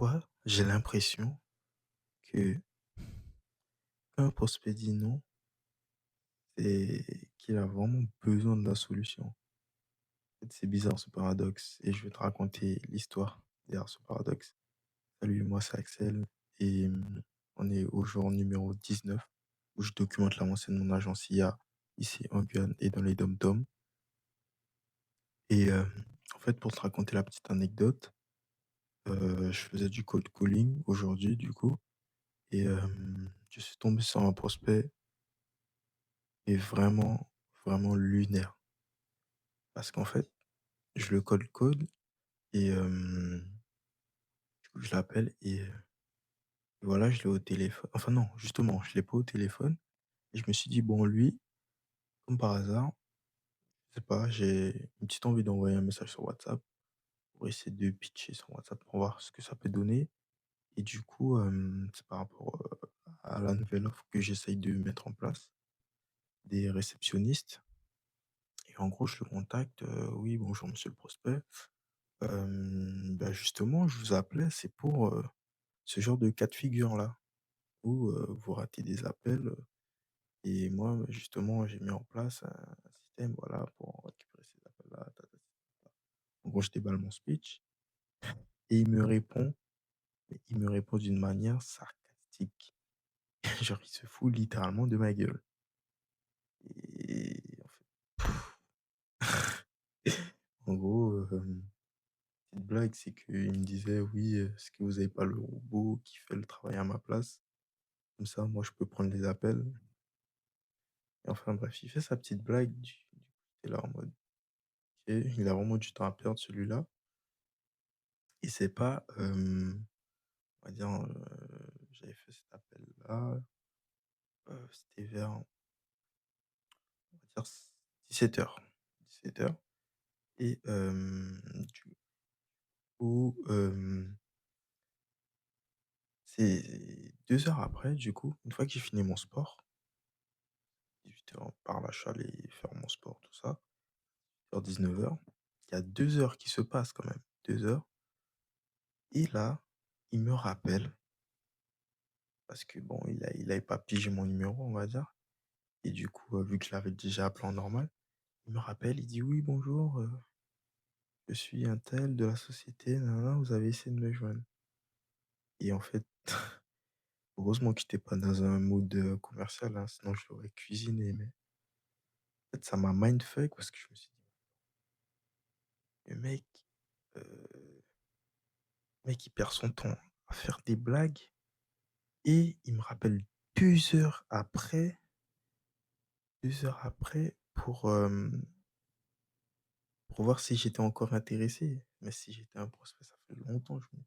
Parfois, j'ai l'impression que quand un prospect dit non, c'est qu'il a vraiment besoin de la solution. En fait, c'est bizarre ce paradoxe et je vais te raconter l'histoire derrière ce paradoxe. Salut, moi c'est Axel et on est au jour numéro 19 où je documente l'avancée de mon agence IA ici en Guyane et dans les dom-toms. Et en fait, pour te raconter la petite anecdote, je faisais du cold calling aujourd'hui du coup et je suis tombé sur un prospect est vraiment, vraiment lunaire. Parce qu'en fait, je le code et du coup, je l'appelle et voilà, je l'ai au téléphone. Enfin non, justement, je l'ai pas au téléphone et je me suis dit: «Bon, lui, comme par hasard, je sais pas, j'ai une petite envie d'envoyer un message sur WhatsApp pour essayer de pitcher sur WhatsApp pour voir ce que ça peut donner» et du coup, c'est par rapport, à la nouvelle offre que j'essaye de mettre en place, des réceptionnistes et en gros, je le contacte: «Oui, bonjour monsieur le prospect». Bah, justement, je vous appelais, c'est pour, ce genre de cas de figure-là, où, vous ratez des appels, et moi, justement, j'ai mis en place un système, voilà, pour récupérer ces appels-là, ta ta ta ta. En gros, je déballe mon speech et il me répond, mais il me répond d'une manière sarcastique. Genre, il se fout littéralement de ma gueule et en fait, en gros, petite blague, c'est qu'il me disait: «Oui, est-ce que vous avez pas le robot qui fait le travail à ma place? Comme ça, moi, je peux prendre les appels». Et enfin bref, il fait sa petite blague, du coup, j'étais là en mode: «OK, il a vraiment du temps à perdre celui-là» et c'est pas, on va dire, j'avais fait cet appel-là, c'était vers, on va dire 17:00. 17:00 et du coup, c'est 2 heures après, du coup, une fois que j'ai fini mon sport, 18:00 par là, je suis allé faire mon sport, tout ça, vers 19:00. Il y a 2 heures qui se passent quand même, 2 heures et là, il me rappelle parce que bon, il avait pas pigé mon numéro, on va dire et du coup, vu que je l'avais déjà appelé en normal, il me rappelle, il dit: «Oui bonjour, je suis untel de la société nin vous avez essayé de me joindre» et en fait, heureusement que j'étais pas dans un mood, commercial, hein, sinon je l'aurais cuisiné, mais en fait, ça m'a mindfuck parce que je me suis dit: «Le mec, heu, il perd son temps à faire des blagues et il me rappelle 2 heures après 2 heures après pour voir si j'étais encore intéressé. Mais si j'étais un prospect, ça fait longtemps, je me